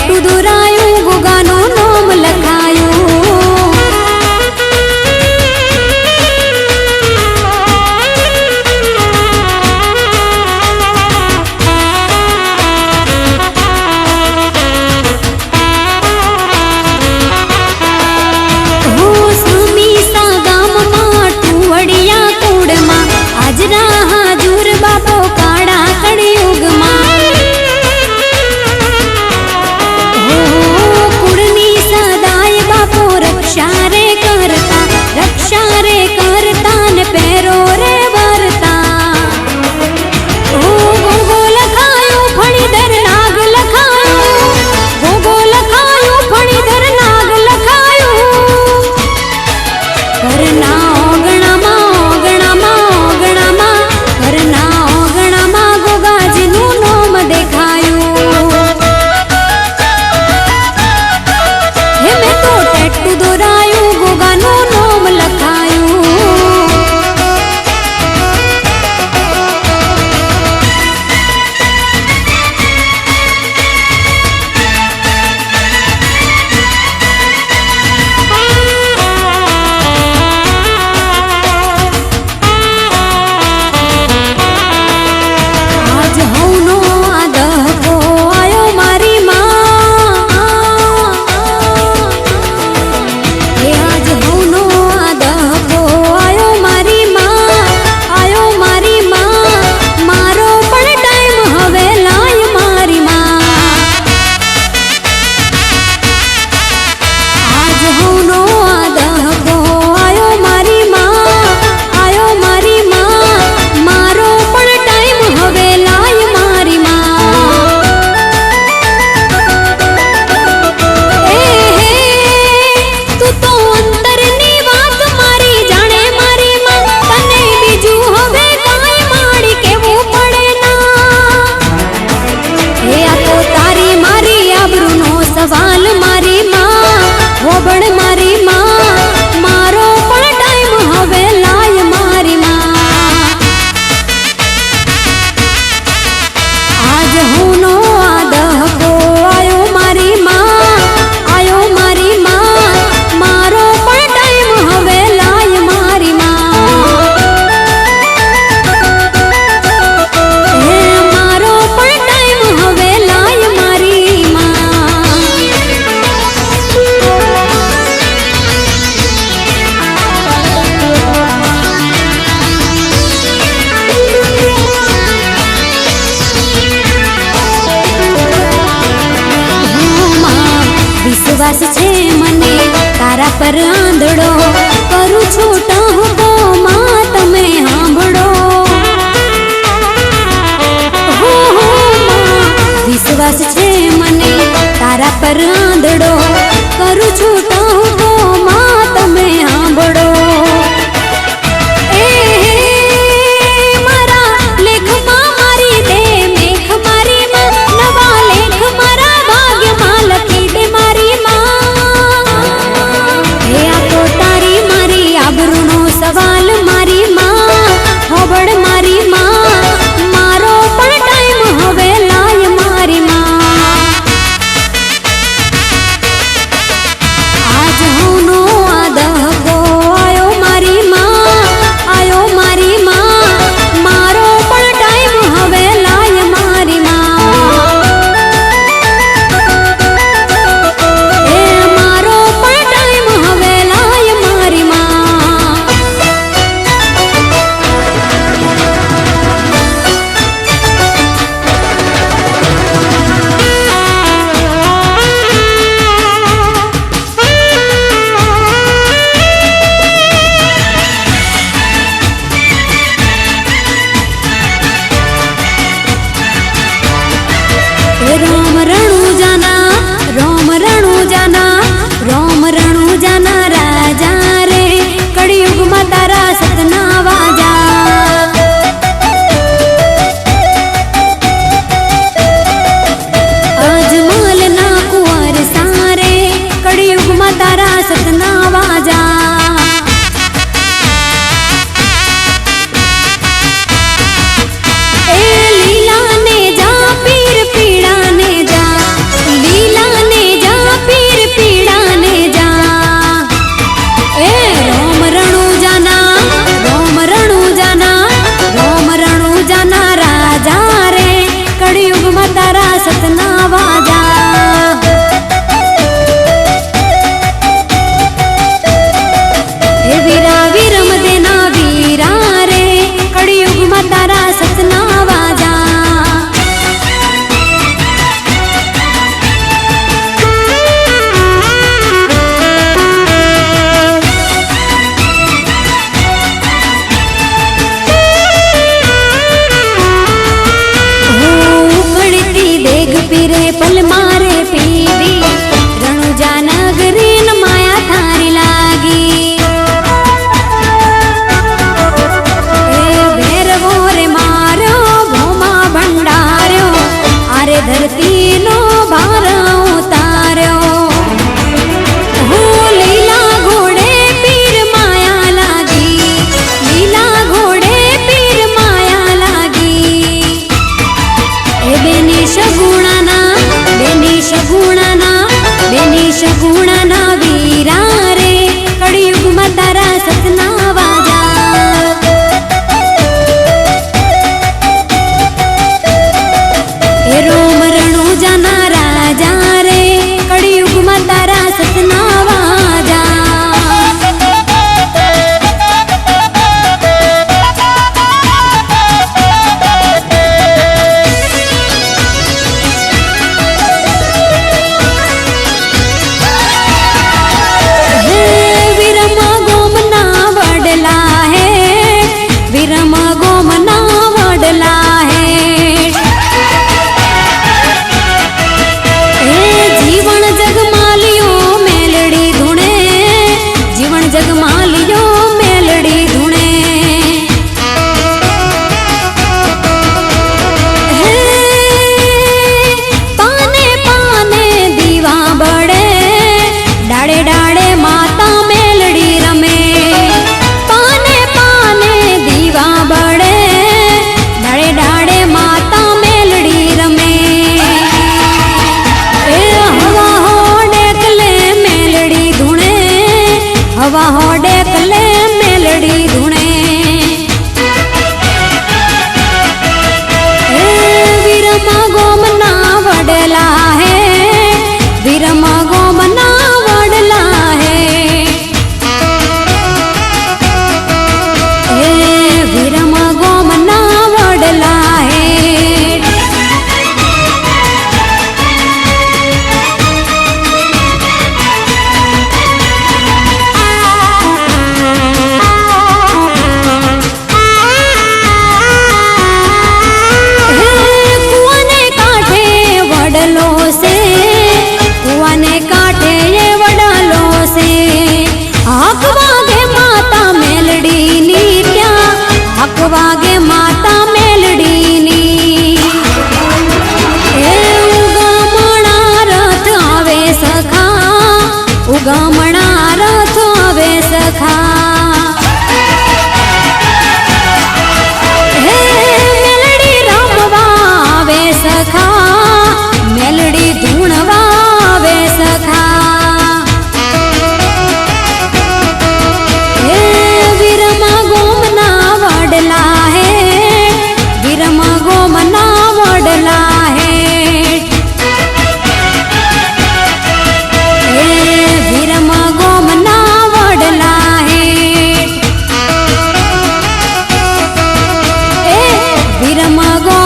tattoo દોરાયું ગોગાનું નામ લખાયું विश्वास छे मने तारा पर आंधड़ो करू छोटा हो मां तमे सांभळो हो मां विश्वास छे मने तारा पर आंधड़ो करू छोटा हो मां तमे सांभळो सवाल मारी मां होबड़ मारी मां मारो पण टाइम हवे लाय मारी मां યુગમાં તારા સતના વાજા હે વીરા વીરમ દેના વીરા રે કળિયુગમાં તારા સતના વાજા પીરે પલ મારે પીવી રણુજા નગરી ન માયા થારી લાગી એ ભેરવો રે માર્યો ભોમા ભંડાર્યો આરે ધરતી નો ભાર ઉતાર્યો હું લીલા ઘોડે પીર માયા લાગી લીલા ઘોડે પીર માયા લાગી એ બેની સગુણાના વીરા રે કળિયુગમાં તારા સતના વાજા એ રોમ રણુજાના રાજા રે કળિયુગમાં તારા સતના વાજા હવા હોડે કલે મેલડી ધૂણે વીરમાં ગોમના વડલા હે વીરમાં ગોમના વડલા હે વીરમાં ગોમના વડલા હે વાગે માતા મેલડીની એ ઉગામણા રથ આવે સખા ઉગામણા રથ આવે સખા હે મેલડી રમવા આવે સખા મેલડી ધૂણવા આવે સખા હે વીરમાં ગોમના વડલા હે વીરમાં ગોમના વડલા હે વીરમાં ગોમના વડલા હે વીરમાં ગો